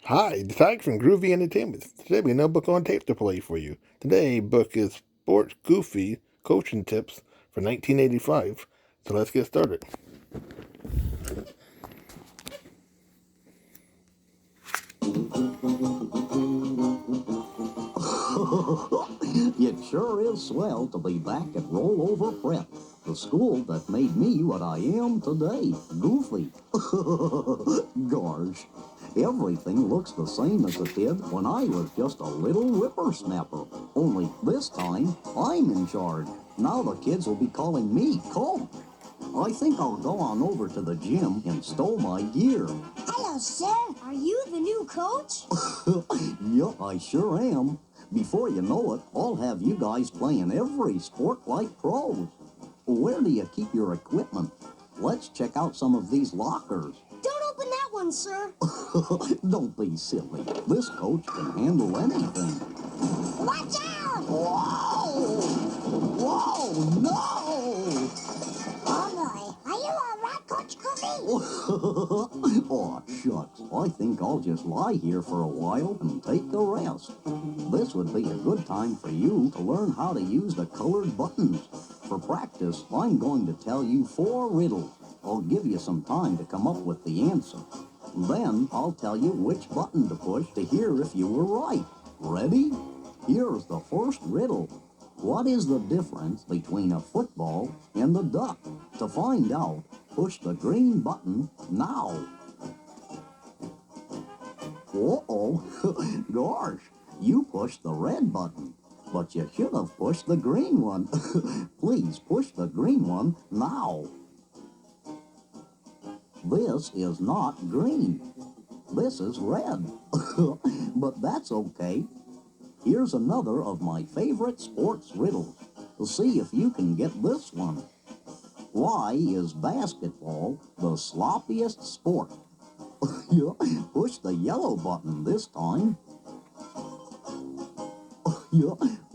Hi, it's Ike from Groovy Entertainment. Today we have no book on tape to play for you. Today book is Sports Goofy Coaching Tips for 1985. So let's get started. It sure is swell to be back at Rollover Prep, the school that made me what I am today, Goofy. Gosh, everything looks the same as it did when I was just a little whippersnapper. Only this time, I'm in charge. Now the kids will be calling me Coach. I think I'll go on over to the gym and stow my gear. Hello, sir. Are you the new coach? Yup, I sure am. Before you know it, I'll have you guys playing every sport like pros. Where do you keep your equipment? Let's check out some of these lockers. Don't open that one, sir. Don't be silly. This coach can handle anything. Watch out! Whoa! Whoa, no! Oh, boy. Are you all right, Coach Goofy? Oh, shucks. I think I'll just lie here for a while and take a rest. This would be a good time for you to learn how to use the colored buttons. For practice, I'm going to tell you 4 riddles. I'll give you some time to come up with the answer. Then I'll tell you which button to push to hear if you were right. Ready? Here's the first riddle. What is the difference between a football and a duck? To find out, push the green button now. Uh-oh, gosh, you pushed the red button, but you should have pushed the green one. Please push the green one now. This is not green. This is red. But that's okay. Here's another of my favorite sports riddles. See if you can get this one. Why is basketball the sloppiest sport? Push the yellow button this time.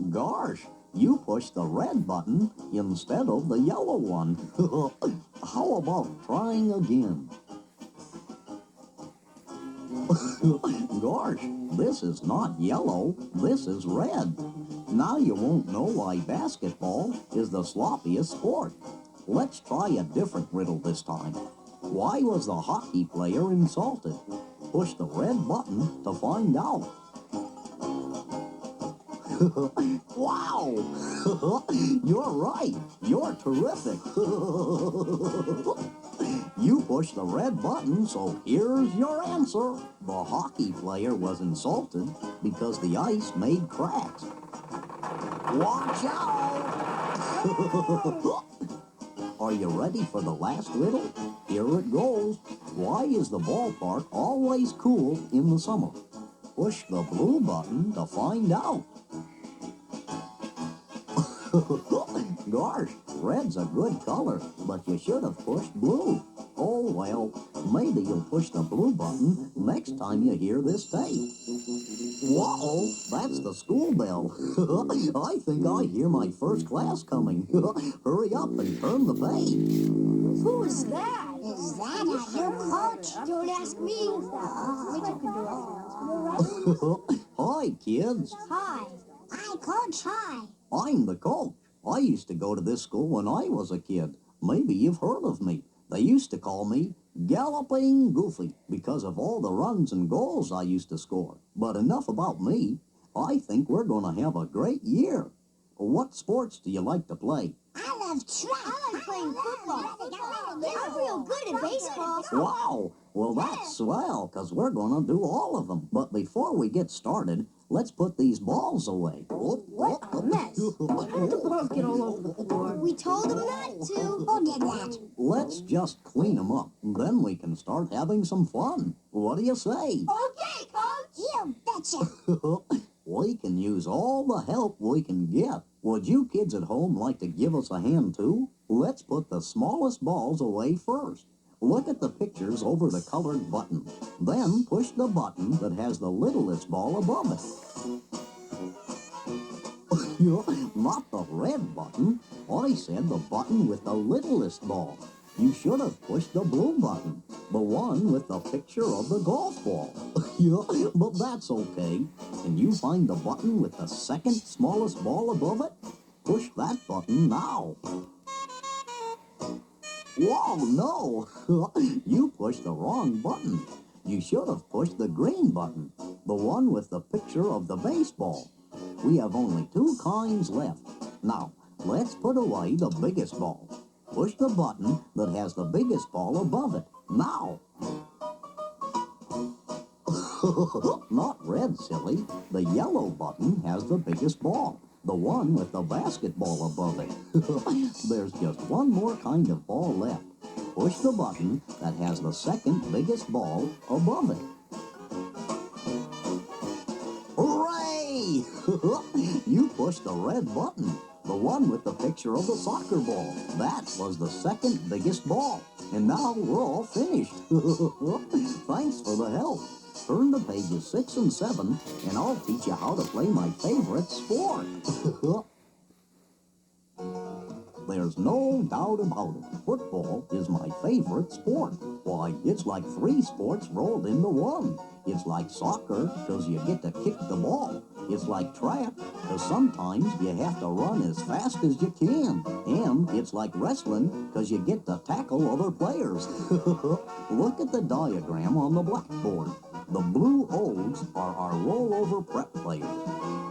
Gosh, you pushed the red button instead of the yellow one. How about trying again? Gosh, this is not yellow, this is red. Now you won't know why basketball is the sloppiest sport. Let's try a different riddle this time. Why was the hockey player insulted? Push the red button to find out. Wow! You're right. You're terrific. You pushed the red button, so here's your answer. The hockey player was insulted because the ice made cracks. Watch out! Are you ready for the last riddle? Here it goes. Why is the ballpark always cool in the summer? Push the blue button to find out. Gosh, red's a good color, but you should have pushed blue. Oh well, maybe you'll push the blue button next time you hear this tape. Whoa, that's the school bell. I think I hear my first class coming. Hurry up and turn the page. Who is that? Is that a new coach? Don't ask me. Hi, kids. Hi. Hi, Coach. Hi. I'm the coach. I used to go to this school when I was a kid. Maybe you've heard of me. They used to call me Galloping Goofy because of all the runs and goals I used to score. But enough about me. I think we're going to have a great year. What sports do you like to play? I love track. I like playing football. I'm real good at baseball. Wow! Well, that's swell, because we're going to do all of them. But before we get started, let's put these balls away. What a mess. The balls get all over the floor. We told them not to. Who did that? Let's just clean them up, and then we can start having some fun. What do you say? Okay, Coach. You betcha. We can use all the help we can get. Would you kids at home like to give us a hand too? Let's put the smallest balls away first. Look at the pictures over the colored buttons. Then push the button that has the littlest ball above it. Not the red button. I said the button with the littlest ball. You should have pushed the blue button, the one with the picture of the golf ball. Yeah, but that's okay. Can you find the button with the second smallest ball above it? Push that button now. Whoa, no! You pushed the wrong button. You should have pushed the green button, the one with the picture of the baseball. We have only two kinds left. Now, let's put away the biggest ball. Push the button that has the biggest ball above it. Now! Not red, silly. The yellow button has the biggest ball, the one with the basketball above it. There's just one more kind of ball left. Push the button that has the second biggest ball above it. Hooray! You pushed the red button, the one with the picture of the soccer ball. That was the second biggest ball. And now we're all finished. Thanks for the help. Turn to pages 6 and 7, and I'll teach you how to play my favorite sport. There's no doubt about it. Football is my favorite sport. Why, it's like 3 sports rolled into one. It's like soccer, because you get to kick the ball. It's like track, because sometimes you have to run as fast as you can. And it's like wrestling, because you get to tackle other players. Look at the diagram on the blackboard. The blue O's are our rollover prep players,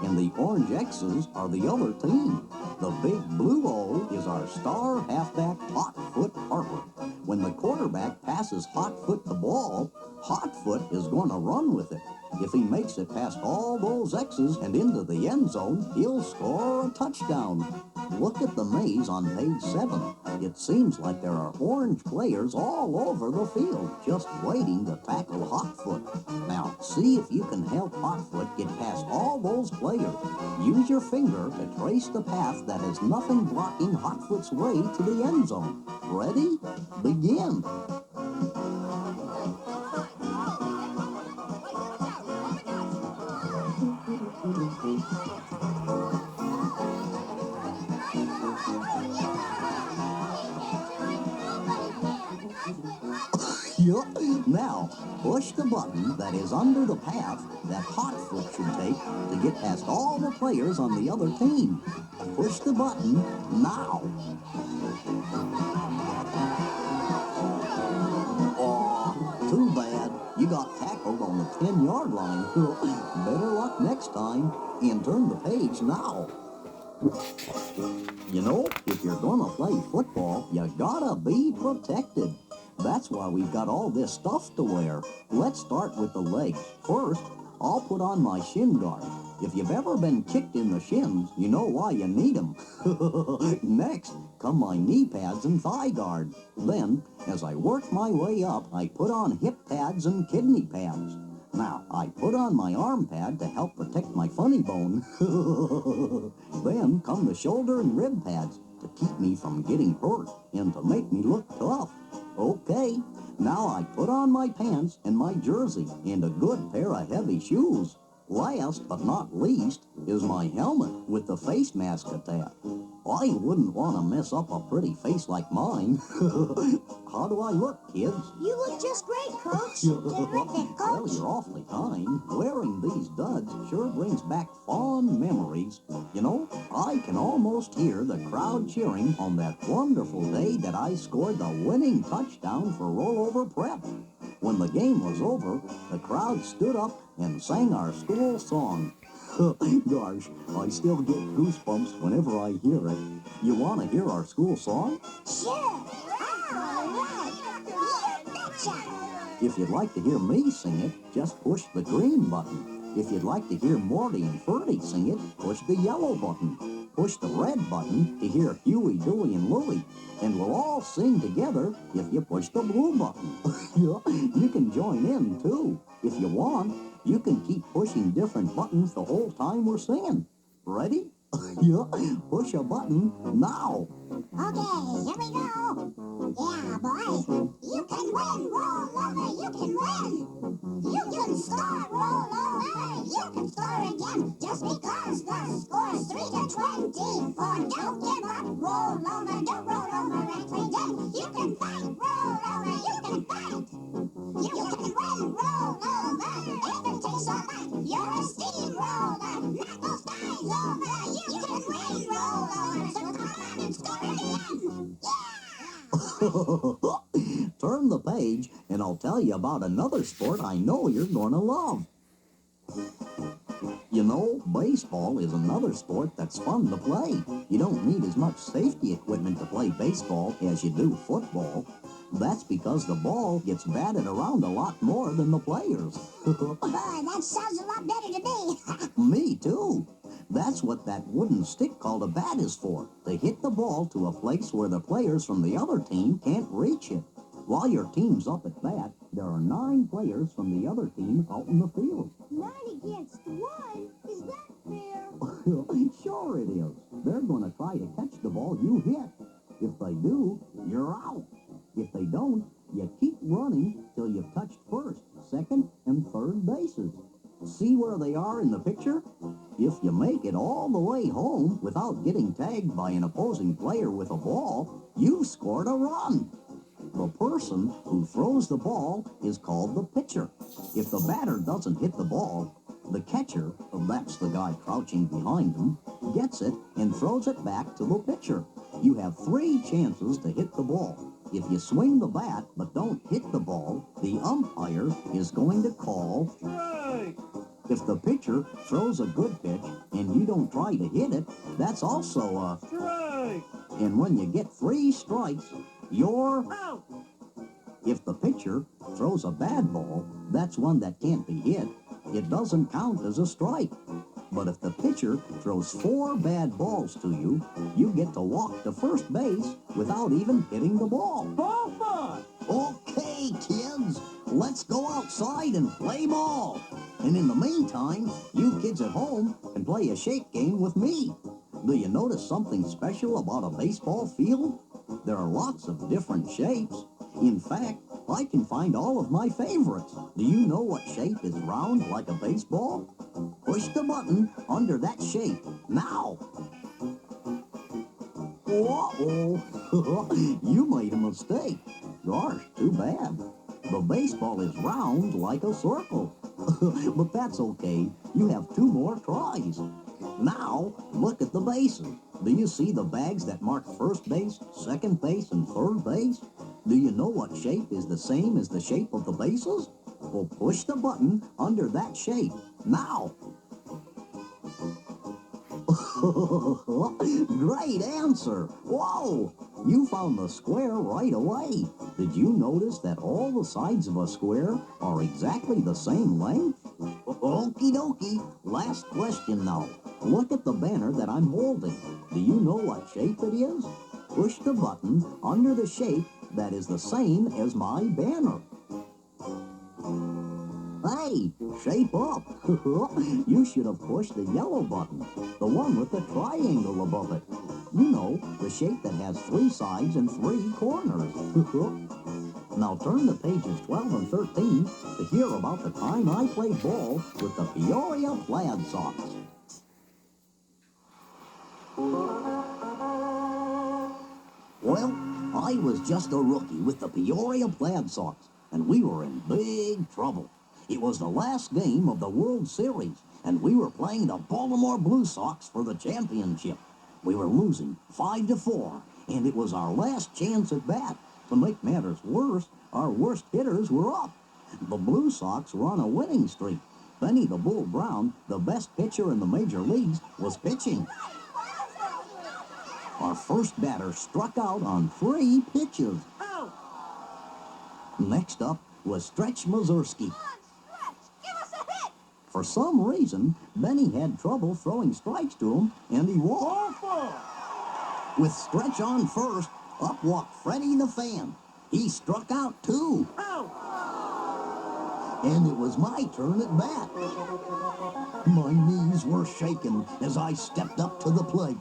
and the orange X's are the other team. The big blue O is our star halfback Hotfoot Harper. When the quarterback passes Hotfoot the ball, Hotfoot is going to run with it. If he makes it past all those X's and into the end zone, he'll score a touchdown. Look at the maze on page 7. It seems like there are orange players all over the field, just waiting to tackle Hotfoot. Now, see if you can help Hotfoot get past all those players. Use your finger to trace the path that has nothing blocking Hotfoot's way to the end zone. Ready? Begin. Yup. Now, push the button that is under the path that Hotfoot should take to get past all the players on the other team. Push the button now. Aw, too bad. You got tackled on the 10-yard line. Better luck next time. And turn the page now. You know, if you're gonna play football, you gotta be protected. That's why we've got all this stuff to wear. Let's start with the legs. First, I'll put on my shin guards. If you've ever been kicked in the shins, you know why you need them. Next, come my knee pads and thigh guard. Then, as I work my way up, I put on hip pads and kidney pads. Now, I put on my arm pad to help protect my funny bone. Then come the shoulder and rib pads to keep me from getting hurt and to make me look tough. Okay, now I put on my pants and my jersey and a good pair of heavy shoes. Last but not least is my helmet with the face mask attached. I wouldn't want to mess up a pretty face like mine. How do I look, kids? You look just great, Coach. Terrific, Coach. Well, you're awfully kind. Wearing these duds sure brings back fond memories. You know, I can almost hear the crowd cheering on that wonderful day that I scored the winning touchdown for rollover prep. When the game was over, the crowd stood up and sang our school song. Gosh, I still get goosebumps whenever I hear it. You want to hear our school song? Sure. All right. You betcha. If you'd like to hear me sing it, just push the green button. If you'd like to hear Morty and Ferdy sing it, push the yellow button. Push the red button to hear Huey, Dewey, and Louie. And we'll all sing together if you push the blue button. You can join in, too. If you want, you can keep pushing different buttons the whole time we're singing. Ready? Yeah, push a button now. Okay, here we go. Yeah, boys. You can win, roll over. You can win. You can score, roll over. You can score again just because the score is 3 to 24. Don't give up, roll over. Don't roll over and play dead. You can fight, roll over. You can fight. You can win, roll over. If it takes all night, you're a steamroller. Knock those guys over. You can win, roll over. So come on and score again. Yeah! Turn the page, and I'll tell you about another sport I know you're going to love. You know, baseball is another sport that's fun to play. You don't need as much safety equipment to play baseball as you do football. That's because the ball gets batted around a lot more than the players. Boy, that sounds a lot better to me. Me too. That's what that wooden stick called a bat is for, to hit the ball to a place where the players from the other team can't reach it. While your team's up at bat, there are 9 players from the other team out in the field. 9 against 1? Is that fair? Sure it is. They're going to try to catch the ball you hit. If they do, you're out. If they don't, you keep running till you've touched first, second, and third bases. See where they are in the picture? If you make it all the way home without getting tagged by an opposing player with a ball, you've scored a run. The person who throws the ball is called the pitcher. If the batter doesn't hit the ball, the catcher, that's the guy crouching behind him, gets it and throws it back to the pitcher. You have 3 chances to hit the ball. If you swing the bat but don't hit the ball, the umpire is going to call strike. If the pitcher throws a good pitch and you don't try to hit it, that's also a strike. And when you get 3 strikes, you're out. If the pitcher throws a bad ball, that's one that can't be hit. It doesn't count as a strike. But if the pitcher throws 4 bad balls to you, you get to walk to first base without even hitting the ball. Ball fun! Okay, kids, let's go outside and play ball. And in the meantime, you kids at home can play a shape game with me. Do you notice something special about a baseball field? There are lots of different shapes. In fact, I can find all of my favorites. Do you know what shape is round like a baseball? Push the button under that shape now. Uh-oh. You made a mistake. Gosh, too bad. The baseball is round like a circle. But that's okay. You have 2 more tries. Now, look at the bases. Do you see the bags that mark first base, second base, and third base? Do you know what shape is the same as the shape of the bases? Well, push the button under that shape now. Great answer. Whoa! You found the square right away. Did you notice that all the sides of a square are exactly the same length? Okie dokie. Last question now. Look at the banner that I'm holding. Do you know what shape it is? Push the button under the shape that is the same as my banner. Hey, shape up. You should have pushed the yellow button, the one with the triangle above it. You know, the shape that has 3 sides and 3 corners. Now turn to pages 12 and 13 to hear about the time I played ball with the Peoria Plaid Sox. Well, I was just a rookie with the Peoria Plaid Sox, and we were in big trouble. It was the last game of the World Series, and we were playing the Baltimore Blue Sox for the championship. We were losing 5-4, and it was our last chance at bat. To make matters worse, our worst hitters were up. The Blue Sox were on a winning streak. Benny the Bull Brown, the best pitcher in the major leagues, was pitching. Our first batter struck out on 3 pitches. Ow! Next up was Stretch Mazurski. For some reason, Benny had trouble throwing strikes to him, and he walked. With Stretch on first, up walked Freddie the Fan. He struck out too. Ow! And it was my turn at bat. My knees were shaking as I stepped up to the plate.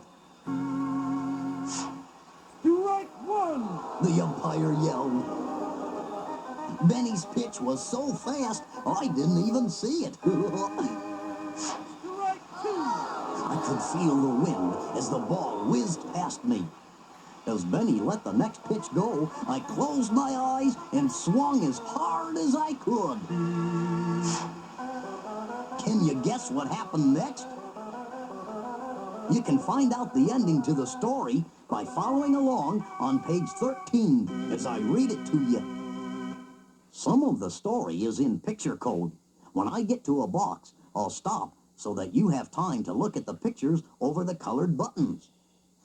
Strike 1! The umpire yelled. Benny's pitch was so fast, I didn't even see it. I could feel the wind as the ball whizzed past me. As Benny let the next pitch go, I closed my eyes and swung as hard as I could. Can you guess what happened next? You can find out the ending to the story by following along on page 13 as I read it to you. Some of the story is in picture code. When I get to a box, I'll stop so that you have time to look at the pictures over the colored buttons.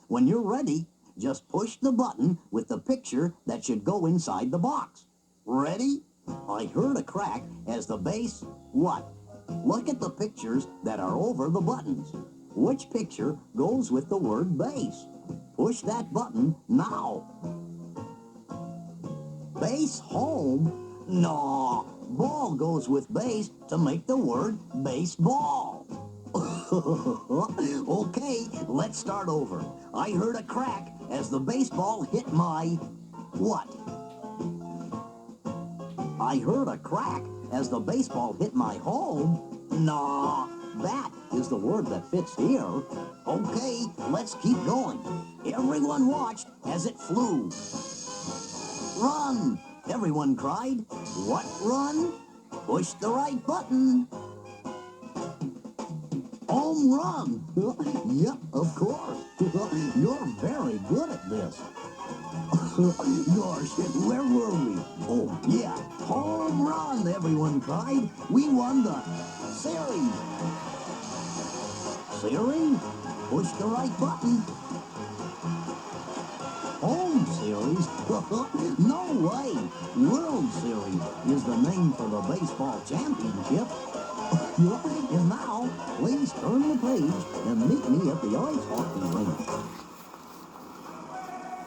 When you're ready, just push the button with the picture that should go inside the box. Ready? I heard a crack as the base... What? Look at the pictures that are over the buttons. Which picture goes with the word base? Push that button now. Base home? No, ball goes with base to make the word baseball. Okay, let's start over. I heard a crack as the baseball hit my... What? I heard a crack as the baseball hit my home? Nah, that is the word that fits here. Okay, let's keep going. Everyone watched as it flew. Run! Everyone cried. What run? Push the right button. Home run! Yep, of course. You're very good at this. Gosh, where were we? Oh, yeah, home run, everyone cried. We won the series. Series? Push the right button. Home series? No way. World Series is the name for the baseball championship. And now, please turn the page and meet me at the ice hockey rink.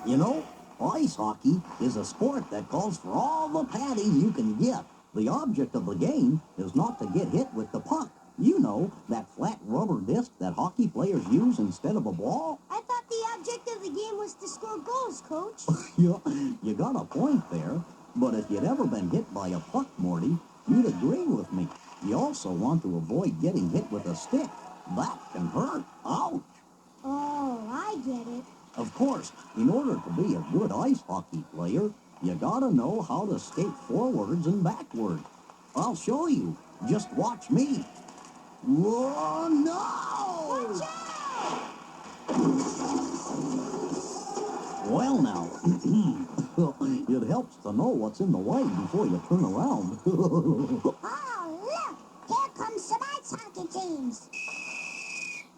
You know, ice hockey is a sport that calls for all the padding you can get. The object of the game is not to get hit with the puck. You know, that flat rubber disc that hockey players use instead of a ball? I thought the object of the game was to score goals, Coach. Yeah, you got a point there. But if you'd ever been hit by a puck, Morty, you'd agree with me. You also want to avoid getting hit with a stick. That can hurt. Ouch! Oh, I get it. Of course, in order to be a good ice hockey player, you gotta know how to skate forwards and backwards. I'll show you. Just watch me. Whoa, no! Watch out! Well, now, it helps to know what's in the way before you turn around. Oh, look! Here comes some ice hockey teams.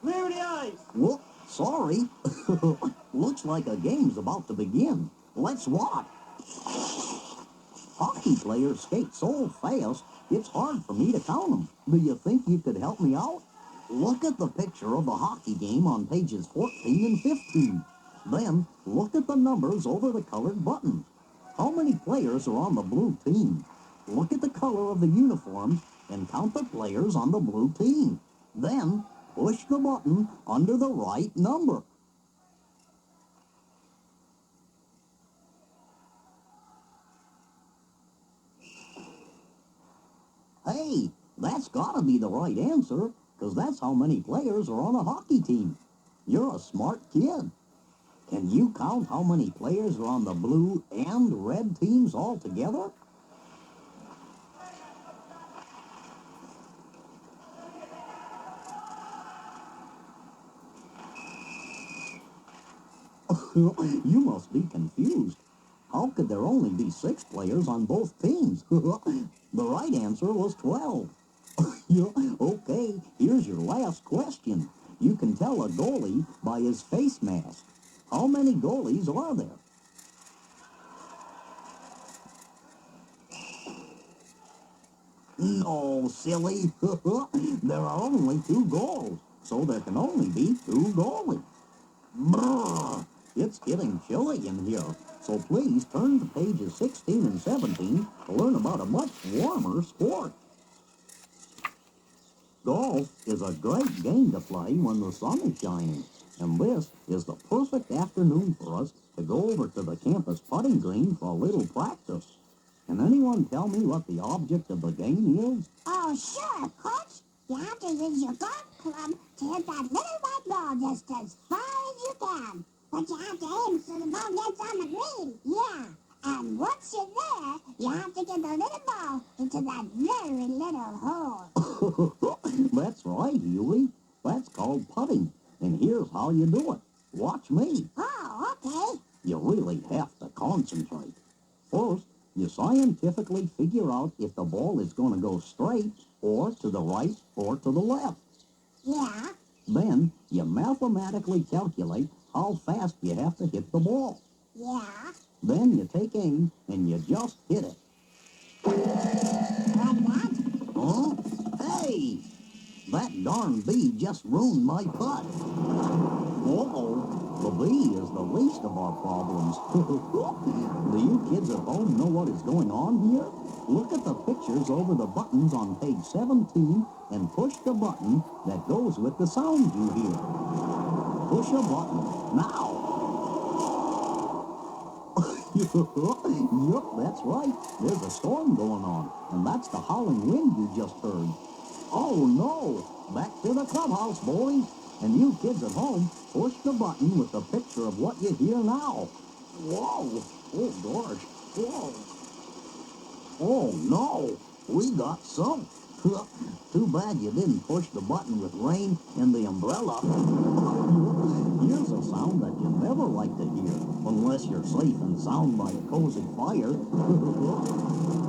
Clear the ice! Whoop, sorry. Looks like a game's about to begin. Let's watch. Hockey players skate so fast, it's hard for me to count them. Do you think you could help me out? Look at the picture of the hockey game on pages 14 and 15. Then, look at the numbers over the colored buttons. How many players are on the blue team? Look at the color of the uniforms and count the players on the blue team. Then, push the button under the right number. Hey, that's gotta be the right answer, because that's how many players are on a hockey team. You're a smart kid. Can you count how many players are on the blue and red teams all together? You must be confused. How could there only be 6 players on both teams? The right answer was 12. Yeah, okay, here's your last question. You can tell a goalie by his face mask. How many goalies are there? No, silly. There are only 2 goals, so there can only be 2 goalies. Brrr, it's getting chilly in here, so please turn to pages 16 and 17 to learn about a much warmer sport. Golf is a great game to play when the sun is shining, and this is the perfect afternoon for us to go over to the campus putting green for a little practice. Can anyone tell me what the object of the game is? Oh, sure, Coach. You have to use your golf club to hit that little white ball just as far as you can. But you have to aim so the ball gets on the green. Yeah. And once you're there, you have to get the little ball into that very little hole. That's right, Huey. That's called putting. And here's how you do it. Watch me. Oh, okay. You really have to concentrate. First, you scientifically figure out if the ball is going to go straight or to the right or to the left. Yeah. Then, you mathematically calculate how fast you have to hit the ball. Yeah. Then you take aim and you just hit it. Like that? Huh? Hey! That darn bee just ruined my putt. Uh-oh. The bee is the least of our problems. Do you kids at home know what is going on here? Look at the pictures over the buttons on page 17 and push the button that goes with the sound you hear. Push a button now. Yup, that's right. There's a storm going on, and that's the howling wind you just heard. Oh no! Back to the clubhouse, boys. And you kids at home, push the button with the picture of what you hear now. Whoa! Oh gosh! Whoa! Oh no! We got some. Too bad you didn't push the button with rain and the umbrella. Here's a sound that you never like to hear, unless you're safe and sound by a cozy fire.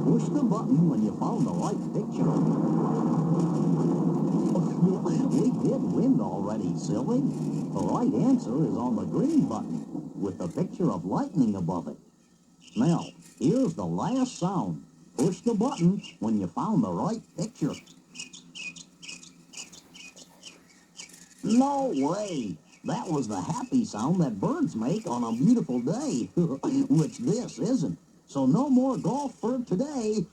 Push the button when you found the right picture. We did win already, silly. The right answer is on the green button, with the picture of lightning above it. Now, here's the last sound. Push the button when you found the right picture. No way! That was the happy sound that birds make on a beautiful day, which this isn't. So no more golf for today.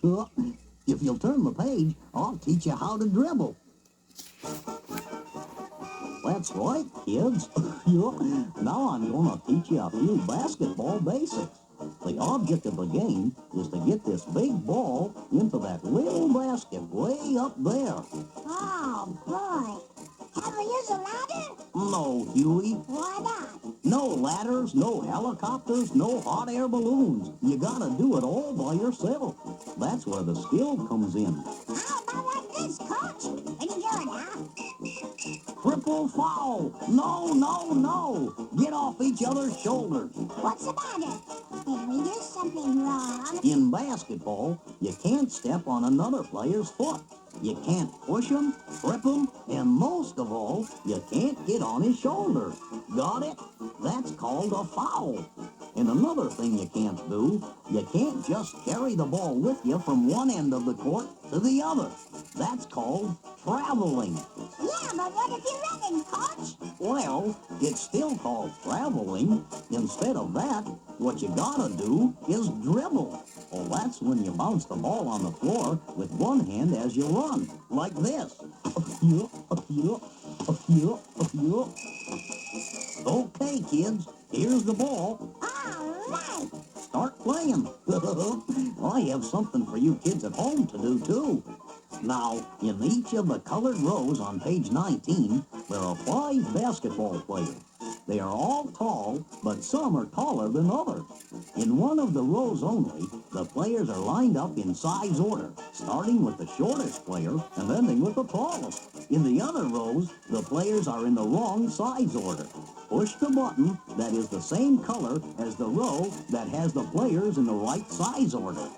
If you'll turn the page, I'll teach you how to dribble. That's right, kids. Now I'm going to teach you a few basketball basics. The object of the game is to get this big ball into that little basket way up there. Oh, boy. Can we use a ladder? No, Huey. Why not? No ladders, no helicopters, no hot air balloons. You gotta do it all by yourself. That's where the skill comes in. How about like this, Coach? Let me do it, huh? Triple foul! No, no, no! Get off each other's shoulders. What's the matter? Did we do something wrong? In basketball, you can't step on another player's foot. You can't push him, trip him, and most of all, you can't get on his shoulder. Got it? That's called a foul. And another thing you can't do, you can't just carry the ball with you from one end of the court to the other. That's called traveling. Yeah, but what if you're running, Coach? Well, it's still called traveling. Instead of that, what you gotta do is dribble. Well, that's when you bounce the ball on the floor with one hand as you run, like this. Okay, kids, here's the ball. All right. Start playing. I have something for you kids at home to do, too. Now, in each of the colored rows on page 19, there are 5 basketball players. They are all tall, but some are taller than others. In one of the rows only, the players are lined up in size order, starting with the shortest player and ending with the tallest. In the other rows, the players are in the wrong size order. Push the button that is the same color as the row that has the players in the right size order.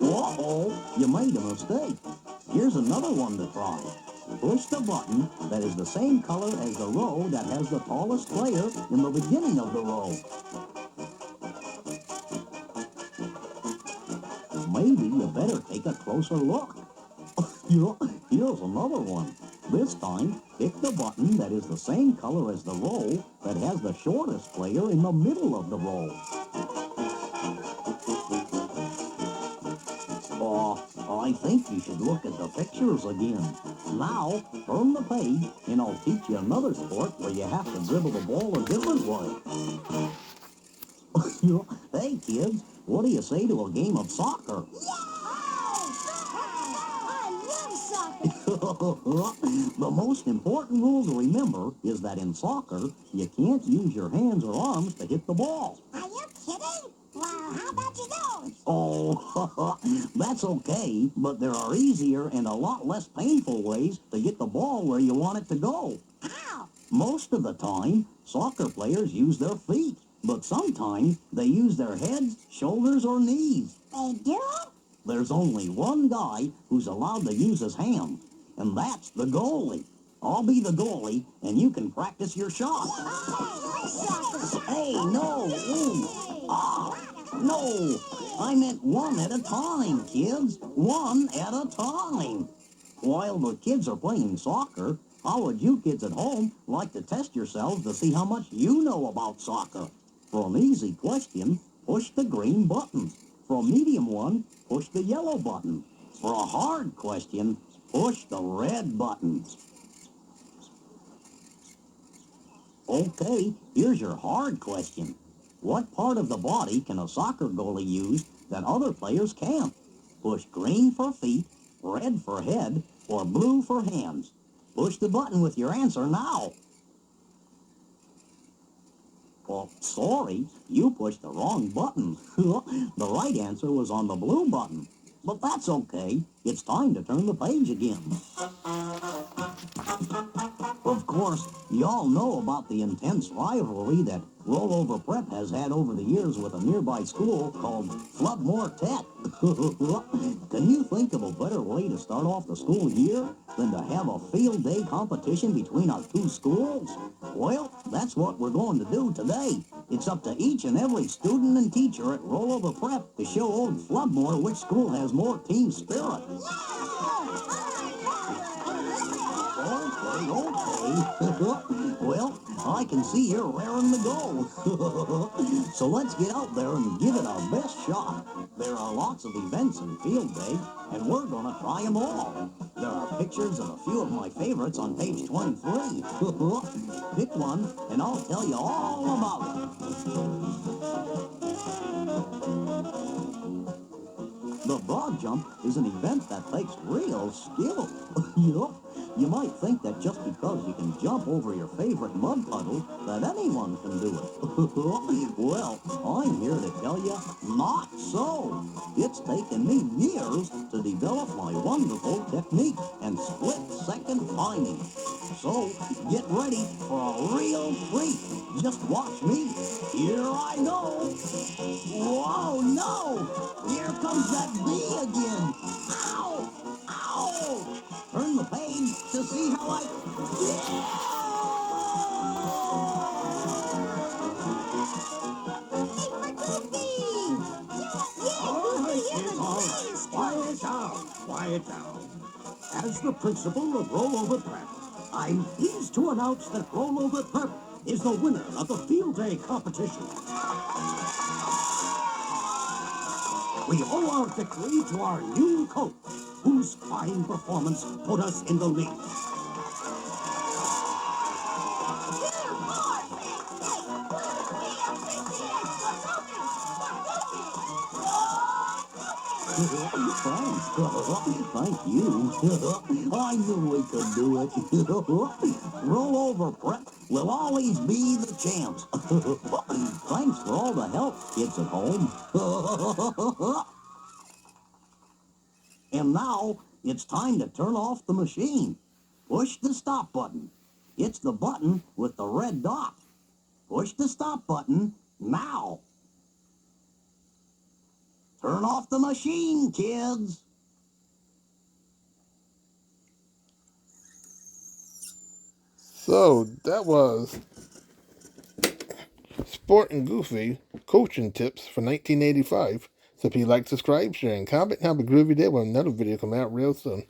Uh-oh, you made a mistake. Here's another one to try. Push the button that is the same color as the row that has the tallest player in the beginning of the row. Maybe you better take a closer look. Here's another one. This time, pick the button that is the same color as the row that has the shortest player in the middle of the row. I think you should look at the pictures again. Now, turn the page, and I'll teach you another sport where you have to dribble the ball a different way. Hey, kids, what do you say to a game of soccer? The most important rule to remember is that in soccer, you can't use your hands or arms to hit the ball. Are you kidding? Well, how about you don't? Oh, that's okay, but there are easier and a lot less painful ways to get the ball where you want it to go. How? Most of the time, soccer players use their feet, but sometimes they use their heads, shoulders, or knees. They do? There's only one guy who's allowed to use his hands, and that's the goalie. I'll be the goalie, and you can practice your shot. Hey, no! Ooh. Ah, no! I meant one at a time, kids. One at a time. While the kids are playing soccer, how would you kids at home like to test yourselves to see how much you know about soccer? For an easy question, push the green button. For a medium one, push the yellow button. For a hard question, push the red button. Okay, here's your hard question. What part of the body can a soccer goalie use that other players can't? Push green for feet, red for head, or blue for hands. Push the button with your answer now. Well, sorry, you pushed the wrong button. The right answer was on the blue button. But that's okay. It's time to turn the page again. Of course, y'all know about the intense rivalry that Rollover Prep has had over the years with a nearby school called Floodmore Tech. Can you think of a better way to start off the school year than to have a field day competition between our two schools? Well, that's what we're going to do today. It's up to each and every student and teacher at Rollover Prep to show old Floodmore which school has more team spirit. Okay. Well, I can see you're raring to go. So let's get out there and give it our best shot. There are lots of events in Field Day, and we're going to try them all. There are pictures of a few of my favorites on page 23. Pick one, and I'll tell you all about it. The broad jump is an event that takes real skill. You might think that just because you can jump over your favorite mud puddle, that anyone can do it. Well, I'm here to tell you, not so. It's taken me years to develop my wonderful technique and split-second timing. So, get ready for a real treat. Just watch me. Here I go. Whoa, no! Here comes that bee again. Ow! Ow! Turn the page to see how I... All right, kids, all right. Quiet down, quiet down. As the principal of Rollover Prep, I'm pleased to announce that Rollover Prep is the winner of the Field Day competition. We owe our victory to our new coach, whose fine performance put us in the lead. Thanks. Thank you. I knew we could do it. Rollover Prep will always be the champs. Thanks for all the help, kids at home. And now, it's time to turn off the machine. Push the stop button. It's the button with the red dot. Push the stop button now. Turn off the machine, kids. So that was Sport and Goofy coaching tips for 1985. So if you like, subscribe, share, and comment, have a groovy day with another video coming out real soon.